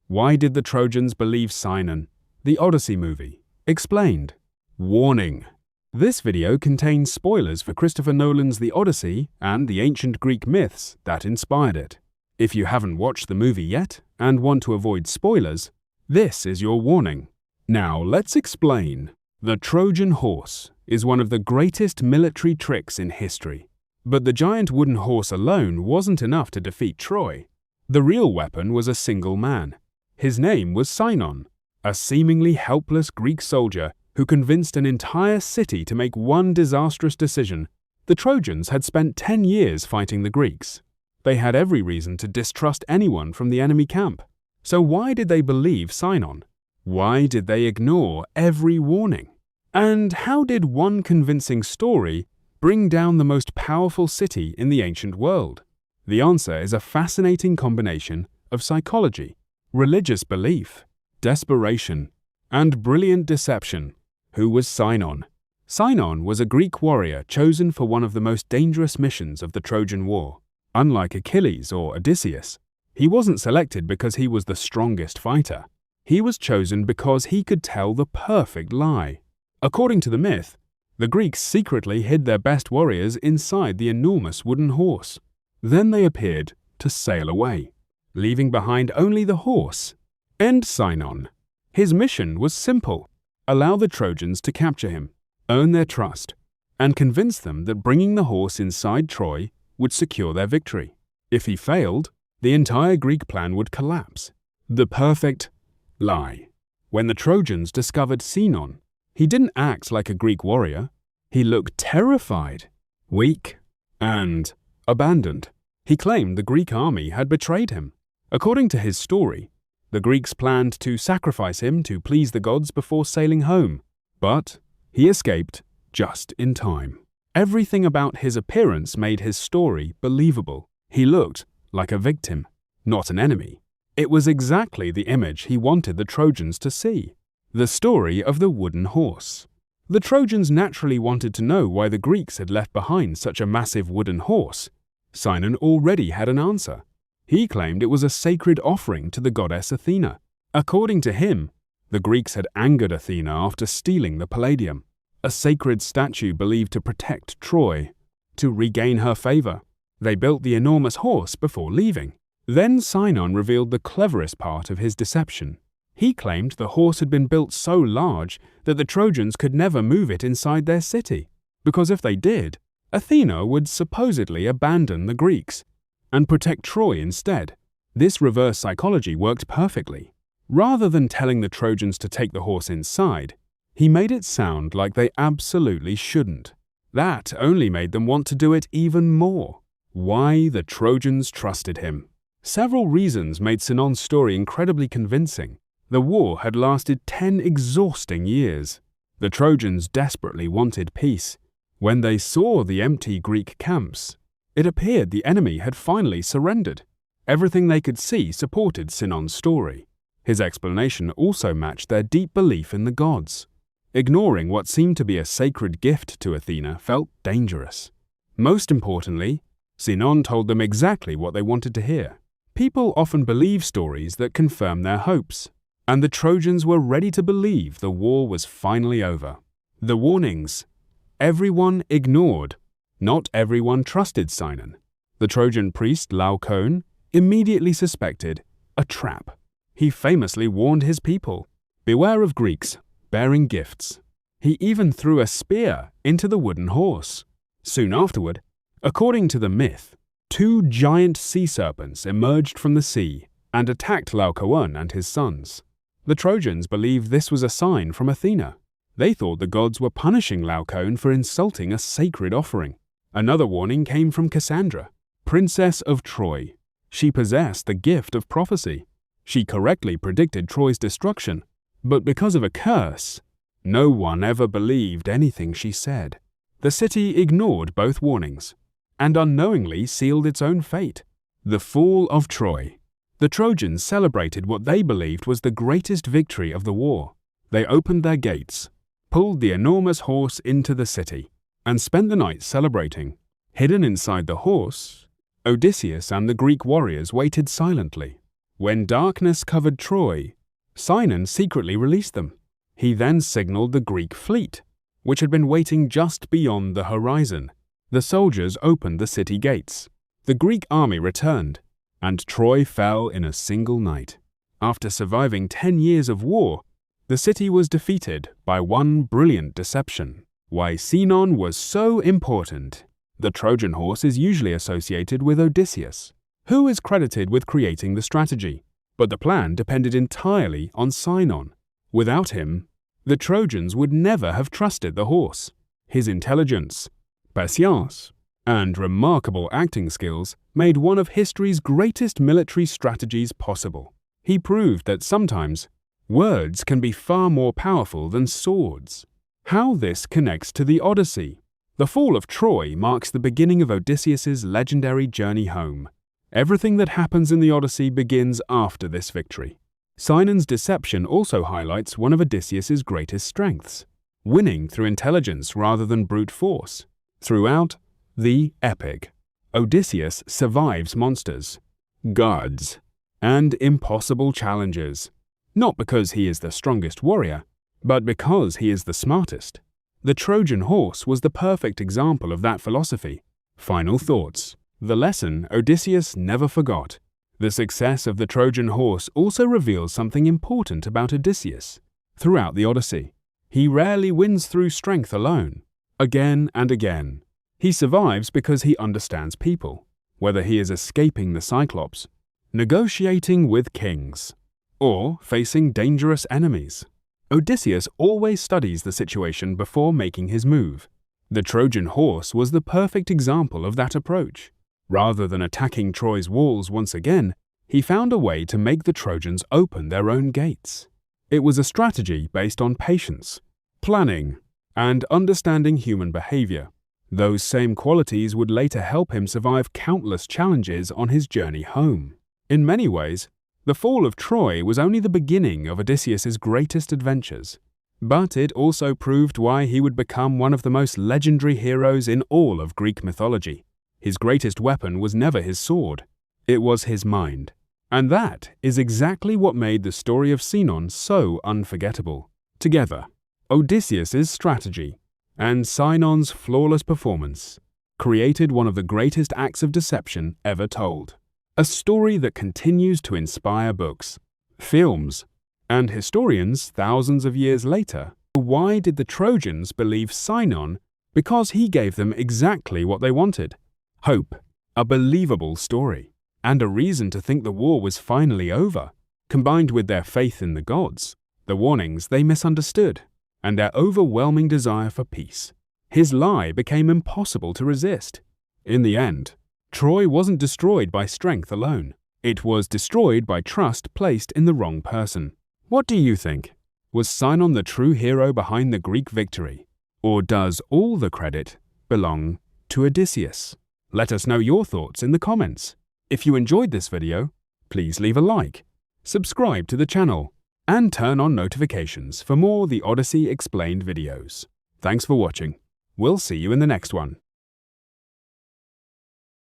Why did the Trojans believe Sinon? The Odyssey movie. Explained. Warning. This video contains spoilers for Christopher Nolan's The Odyssey and the ancient Greek myths that inspired it. If you haven't watched the movie yet and want to avoid spoilers, this is your warning. Now let's explain. The Trojan horse is one of the greatest military tricks in history. But the giant wooden horse alone wasn't enough to defeat Troy. The real weapon was a single man. His name was Sinon, a seemingly helpless Greek soldier who convinced an entire city to make one disastrous decision. The Trojans had spent 10 years fighting the Greeks. They had every reason to distrust anyone from the enemy camp. So why did they believe Sinon? Why did they ignore every warning? And how did one convincing story bring down the most powerful city in the ancient world? The answer is a fascinating combination of psychology, religious belief, desperation, and brilliant deception. Who was Sinon? Sinon was a Greek warrior chosen for one of the most dangerous missions of the Trojan War. Unlike Achilles or Odysseus, he wasn't selected because he was the strongest fighter. He was chosen because he could tell the perfect lie. According to the myth, the Greeks secretly hid their best warriors inside the enormous wooden horse. Then they appeared to sail away, leaving behind only the horse and Sinon. His mission was simple: allow the Trojans to capture him, earn their trust, and convince them that bringing the horse inside Troy would secure their victory. If he failed, the entire Greek plan would collapse. The perfect lie. When the Trojans discovered Sinon, he didn't act like a Greek warrior. He looked terrified, weak, and abandoned. He claimed the Greek army had betrayed him. According to his story, the Greeks planned to sacrifice him to please the gods before sailing home. But he escaped just in time. Everything about his appearance made his story believable. He looked like a victim, not an enemy. It was exactly the image he wanted the Trojans to see. The story of the wooden horse. The Trojans naturally wanted to know why the Greeks had left behind such a massive wooden horse. Sinon already had an answer. He claimed it was a sacred offering to the goddess Athena. According to him, the Greeks had angered Athena after stealing the Palladium, a sacred statue believed to protect Troy. To regain her favor, they built the enormous horse before leaving. Then Sinon revealed the cleverest part of his deception. He claimed the horse had been built so large that the Trojans could never move it inside their city, because if they did, Athena would supposedly abandon the Greeks and protect Troy instead. This reverse psychology worked perfectly. Rather than telling the Trojans to take the horse inside, he made it sound like they absolutely shouldn't. That only made them want to do it even more. Why the Trojans trusted him. Several reasons made Sinon's story incredibly convincing. The war had lasted 10 exhausting years. The Trojans desperately wanted peace. When they saw the empty Greek camps, it appeared the enemy had finally surrendered. Everything they could see supported Sinon's story. His explanation also matched their deep belief in the gods. Ignoring what seemed to be a sacred gift to Athena felt dangerous. Most importantly, Sinon told them exactly what they wanted to hear. People often believe stories that confirm their hopes, and the Trojans were ready to believe the war was finally over. The warnings. Everyone ignored. Not everyone trusted Sinon. The Trojan priest Laocoön immediately suspected a trap. He famously warned his people, beware of Greeks bearing gifts. He even threw a spear into the wooden horse. Soon afterward, according to the myth, 2 giant sea serpents emerged from the sea and attacked Laocoön and his sons. The Trojans believed this was a sign from Athena. They thought the gods were punishing Laocoön for insulting a sacred offering. Another warning came from Cassandra, princess of Troy. She possessed the gift of prophecy. She correctly predicted Troy's destruction, but because of a curse, no one ever believed anything she said. The city ignored both warnings and unknowingly sealed its own fate. The fall of Troy. The Trojans celebrated what they believed was the greatest victory of the war. They opened their gates, pulled the enormous horse into the city, and spent the night celebrating. Hidden inside the horse, Odysseus and the Greek warriors waited silently. When darkness covered Troy, Sinon secretly released them. He then signaled the Greek fleet, which had been waiting just beyond the horizon. The soldiers opened the city gates. The Greek army returned, and Troy fell in a single night. After surviving 10 years of war, the city was defeated by one brilliant deception. Why Sinon was so important. The Trojan horse is usually associated with Odysseus, who is credited with creating the strategy, but the plan depended entirely on Sinon. Without him, the Trojans would never have trusted the horse. His intelligence, patience, and remarkable acting skills made one of history's greatest military strategies possible. He proved that sometimes words can be far more powerful than swords. How this connects to the Odyssey. The fall of Troy marks the beginning of Odysseus's legendary journey home. Everything that happens in the Odyssey begins after this victory. Sinon's deception also highlights one of Odysseus's greatest strengths, winning through intelligence rather than brute force. Throughout the epic, Odysseus survives monsters, gods, and impossible challenges, not because he is the strongest warrior, but because he is the smartest. The Trojan horse was the perfect example of that philosophy. Final thoughts. The lesson Odysseus never forgot. The success of the Trojan horse also reveals something important about Odysseus. Throughout the Odyssey, he rarely wins through strength alone. Again and again, he survives because he understands people, whether he is escaping the Cyclops, negotiating with kings, or facing dangerous enemies. Odysseus always studies the situation before making his move. The Trojan horse was the perfect example of that approach. Rather than attacking Troy's walls once again, he found a way to make the Trojans open their own gates. It was a strategy based on patience, planning, and understanding human behavior. Those same qualities would later help him survive countless challenges on his journey home. In many ways, the fall of Troy was only the beginning of Odysseus's greatest adventures, but it also proved why he would become one of the most legendary heroes in all of Greek mythology. His greatest weapon was never his sword, it was his mind. And that is exactly what made the story of Sinon so unforgettable. Together, Odysseus's strategy and Sinon's flawless performance created one of the greatest acts of deception ever told. A story that continues to inspire books, films, and historians thousands of years later. Why did the Trojans believe Sinon? Because he gave them exactly what they wanted: hope, a believable story, and a reason to think the war was finally over. Combined with their faith in the gods, the warnings they misunderstood, and their overwhelming desire for peace, his lie became impossible to resist. In the end, Troy wasn't destroyed by strength alone. It was destroyed by trust placed in the wrong person. What do you think? Was Sinon the true hero behind the Greek victory? Or does all the credit belong to Odysseus? Let us know your thoughts in the comments. If you enjoyed this video, please leave a like, subscribe to the channel, and turn on notifications for more The Odyssey Explained videos. Thanks for watching. We'll see you in the next one.